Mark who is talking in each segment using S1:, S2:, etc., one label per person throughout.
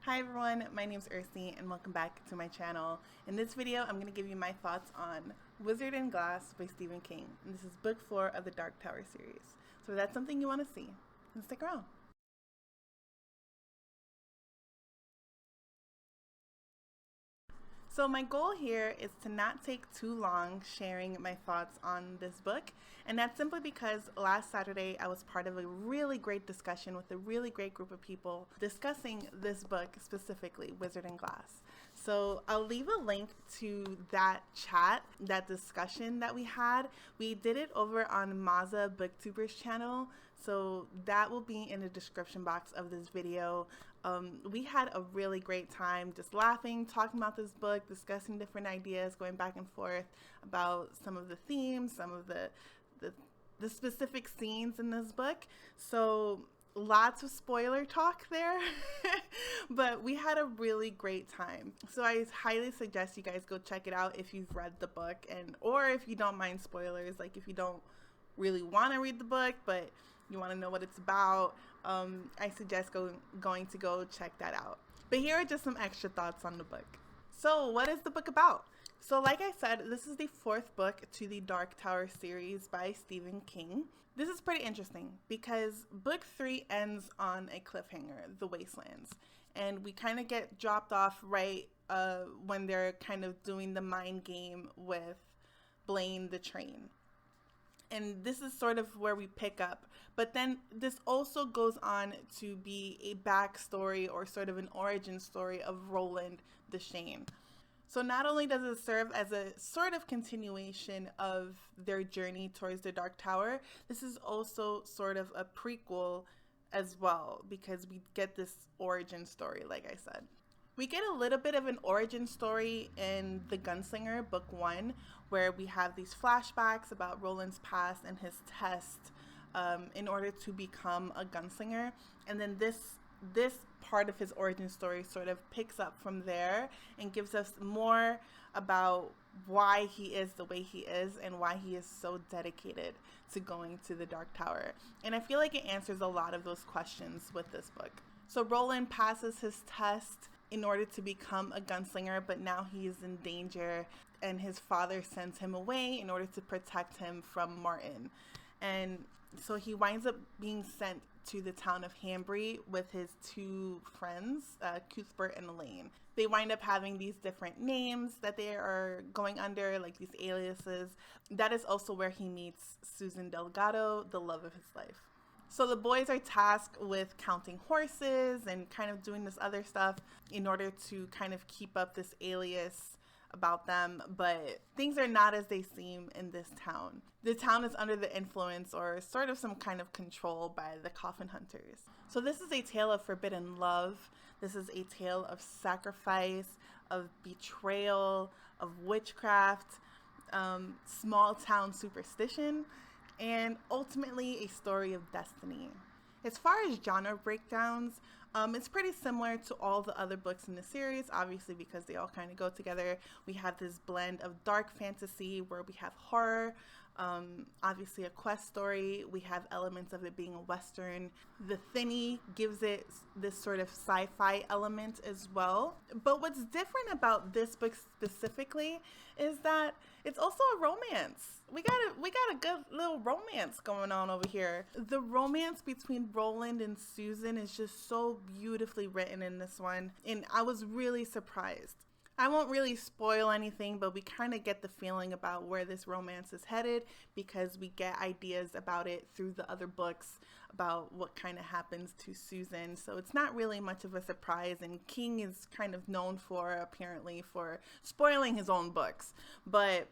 S1: Hi everyone, my name is Ercy and welcome back to my channel. In this video, I'm going to give you my thoughts on Wizard and Glass by Stephen King. And this is book 4 of the Dark Tower series. So if that's something you want to see, then stick around. So my goal here is to not take too long sharing my thoughts on this book, and that's simply because last Saturday I was part of a really great discussion with a really great group of people discussing this book specifically, Wizard and Glass. So I'll leave a link to that chat, that discussion that we had. We did it over on Maza Booktuber's channel, so that will be in the description box of this video. We had a really great time just laughing, talking about this book, discussing different ideas, going back and forth about some of the themes, some of the specific scenes in this book. So lots of spoiler talk there, but we had a really great time. So I highly suggest you guys go check it out if you've read the book, or if you don't mind spoilers, like if you don't really want to read the book but you want to know what it's about. I suggest going to go check that out. But here are just some extra thoughts on the book. So what is the book about? So like I said, this is the 4th book to the Dark Tower series by Stephen King. This is pretty interesting because book 3 ends on a cliffhanger, The Wastelands. And we kind of get dropped off right when they're kind of doing the mind game with Blaine the train. And this is sort of where we pick up. But then this also goes on to be a backstory or sort of an origin story of Roland the Shane. So not only does it serve as a sort of continuation of their journey towards the Dark Tower, this is also sort of a prequel as well, because we get this origin story, like I said. We get a little bit of an origin story in The Gunslinger, book 1, where we have these flashbacks about Roland's past and his test in order to become a gunslinger. And then this part of his origin story sort of picks up from there and gives us more about why he is the way he is and why he is so dedicated to going to the Dark Tower. And I feel like it answers a lot of those questions with this book. So Roland passes his test in order to become a gunslinger, but now he is in danger and his father sends him away in order to protect him from Martin. And so he winds up being sent to the town of Hambry with his 2 friends, Cuthbert and Elaine. They wind up having these different names that they are going under, like these aliases. That is also where he meets Susan Delgado, the love of his life. So the boys are tasked with counting horses and kind of doing this other stuff in order to kind of keep up this alias about them, but things are not as they seem in this town. The town is under the influence or sort of some kind of control by the Coffin Hunters. So this is a tale of forbidden love. This is a tale of sacrifice, of betrayal, of witchcraft, small town superstition, and ultimately a story of destiny. As far as genre breakdowns, it's pretty similar to all the other books in the series, obviously, because they all kind of go together. We have this blend of dark fantasy where we have horror, obviously a quest story. We have elements of it being a Western. The Thinny gives it this sort of sci-fi element as well. But what's different about this book specifically is that it's also a romance. We got a good little romance going on over here. The romance between Roland and Susan is just so beautifully written in this one, and I was really surprised. I won't really spoil anything, but we kind of get the feeling about where this romance is headed because we get ideas about it through the other books about what kind of happens to Susan. So it's not really much of a surprise, and King is kind of known for, apparently, for spoiling his own books. But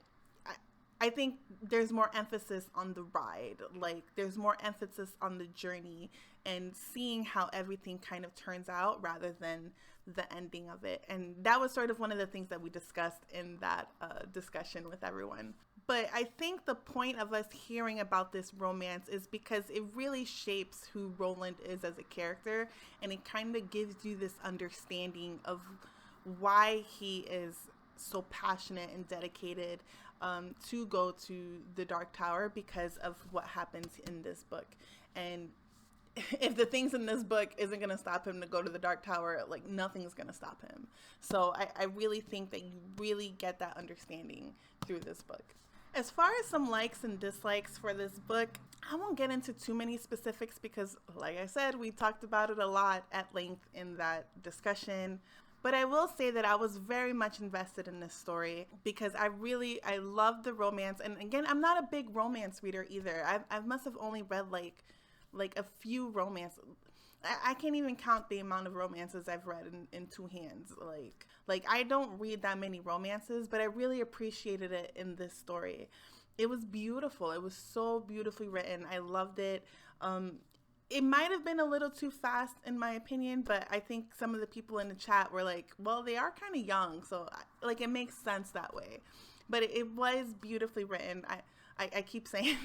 S1: I think there's more emphasis on the ride, like there's more emphasis on the journey and seeing how everything kind of turns out rather than the ending of it. And that was sort of one of the things that we discussed in that discussion with everyone. But I think the point of us hearing about this romance is because it really shapes who Roland is as a character, and it kind of gives you this understanding of why he is so passionate and dedicated to go to the Dark Tower because of what happens in this book. And if the things in this book isn't going to stop him to go to the Dark Tower, like nothing's going to stop him. So I really think that you really get that understanding through this book. As far as some likes and dislikes for this book, I won't get into too many specifics because, like I said, we talked about it a lot at length in that discussion. But I will say that I was very much invested in this story because I love the romance. And again, I'm not a big romance reader either. I must have only read like a few romance. I can't even count the amount of romances I've read in two hands. Like I don't read that many romances, but I really appreciated it in this story. It was beautiful. It was so beautifully written. I loved it. It might have been a little too fast in my opinion, but I think some of the people in the chat were like, well, they are kind of young, so like it makes sense that way. But it was beautifully written. I keep saying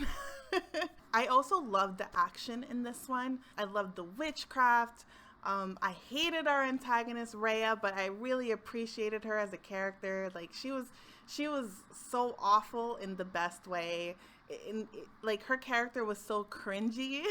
S1: that. I also loved the action in this one. I loved the witchcraft. I hated our antagonist Rhea, but I really appreciated her as a character. Like she was so awful in the best way. Like her character was so cringy.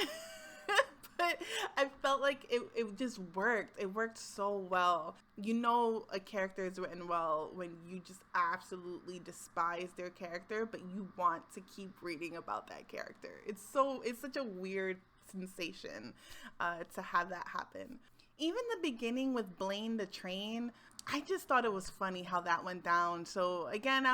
S1: But I felt like it just worked. It worked so well. You know a character is written well when you just absolutely despise their character, but you want to keep reading about that character. It's such a weird sensation to have that happen. Even the beginning with Blaine the train, I just thought it was funny how that went down. So again,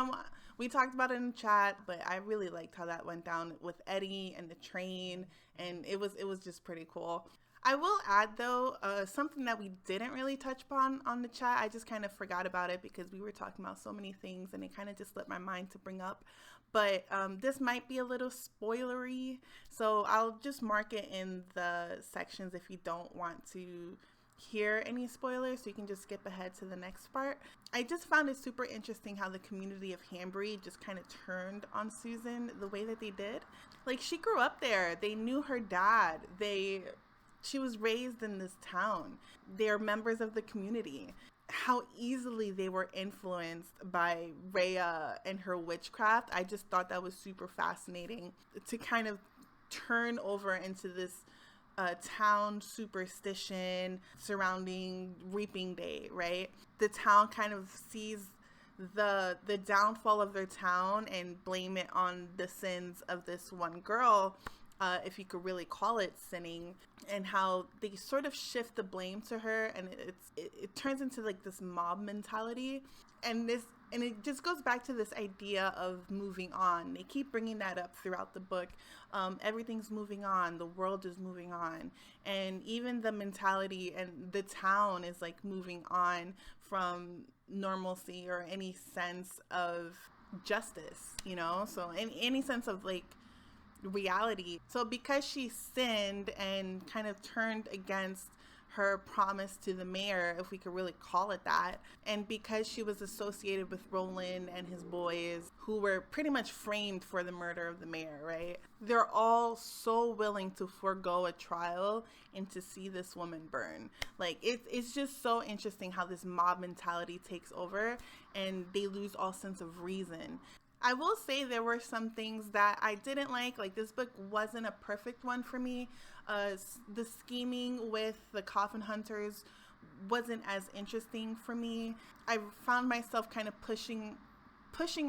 S1: we talked about it in chat, but I really liked how that went down with Eddie and the train, and it was just pretty cool. I will add though, something that we didn't really touch upon on the chat. I just kind of forgot about it because we were talking about so many things and it kind of just slipped my mind to bring up. But this might be a little spoilery, so I'll just mark it in the sections if you don't want to hear any spoilers, so you can just skip ahead to the next part. I just found it super interesting how the community of Hanbury just kind of turned on Susan the way that they did. Like, she grew up there. They knew her dad. She was raised in this town. They're members of the community. How easily they were influenced by Rhea and her witchcraft. I just thought that was super fascinating to kind of turn over into this town superstition surrounding Reaping Day, right? The town kind of sees the downfall of their town and blame it on the sins of this one girl, if you could really call it sinning, and how they sort of shift the blame to her, and it turns into like this mob mentality, and it just goes back to this idea of moving on. They keep bringing that up throughout the book. Everything's moving on. The world is moving on. And even the mentality and the town is like moving on from normalcy or any sense of justice, you know? So any sense of like reality. So because she sinned and kind of turned against her promise to the mayor, if we could really call it that, and because she was associated with Roland and his boys who were pretty much framed for the murder of the mayor, right? They're all so willing to forego a trial and to see this woman burn. Like, it's just so interesting how this mob mentality takes over and they lose all sense of reason. I will say there were some things that I didn't like this book wasn't a perfect one for me. The scheming with the coffin hunters wasn't as interesting for me. I found myself kind of pushing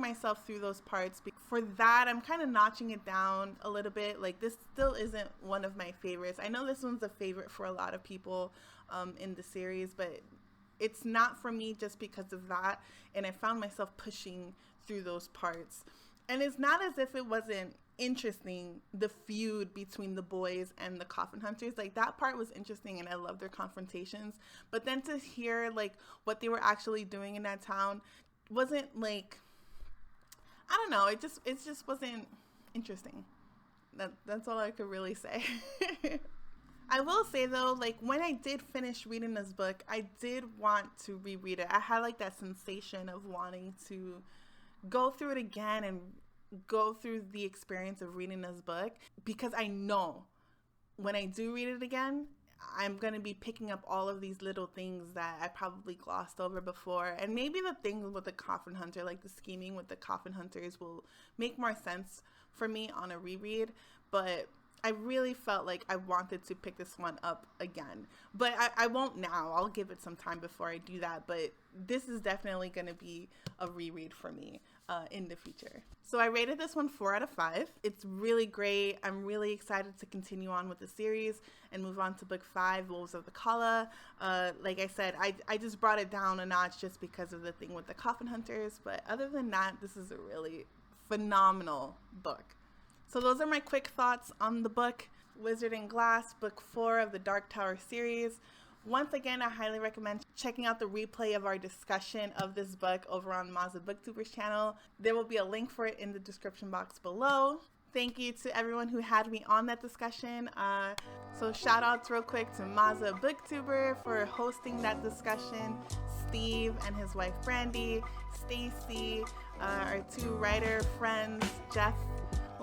S1: myself through those parts. For that, I'm kind of notching it down a little bit. Like, this still isn't one of my favorites. I know this one's a favorite for a lot of people in the series, but it's not for me just because of that. And I found myself pushing through those parts. And it's not as if it wasn't interesting, the feud between the boys and the coffin hunters. Like, that part was interesting and I love their confrontations. But then to hear like what they were actually doing in that town wasn't like, I don't know, it just wasn't interesting. That's all I could really say. I will say though, like, when I did finish reading this book, I did want to reread it. I had like that sensation of wanting to go through it again and go through the experience of reading this book, because I know when I do read it again, I'm going to be picking up all of these little things that I probably glossed over before. And maybe the things with the coffin hunter, like the scheming with the coffin hunters, will make more sense for me on a reread. But I really felt like I wanted to pick this one up again. But I won't now. I'll give it some time before I do that. But this is definitely going to be a reread for me in the future. So I rated this one 4 out of 5. It's really great. I'm really excited to continue on with the series and move on to book 5, Wolves of the Kala. Like I said, I just brought it down a notch just because of the thing with the Coffin Hunters. But other than that, this is a really phenomenal book. So those are my quick thoughts on the book, Wizard in Glass, book 4 of the Dark Tower series. Once again, I highly recommend checking out the replay of our discussion of this book over on Maza Booktuber's channel. There will be a link for it in the description box below. Thank you to everyone who had me on that discussion. So shout outs real quick to Maza Booktuber for hosting that discussion, Steve and his wife Brandy, Stacy, our 2 writer friends, Jeff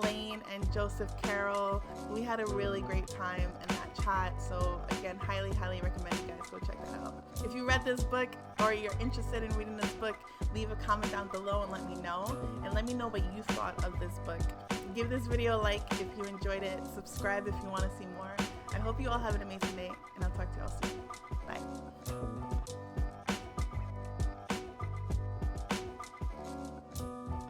S1: Lane and Joseph Carroll. We had a really great time in that chat, so again, highly recommend you guys go check that out. If you read this book or you're interested in reading this book, leave a comment down below and let me know what you thought of this book. Give this video a like if you enjoyed it, subscribe if you want to see more. I hope you all have an amazing day, and I'll talk to you all soon. Bye.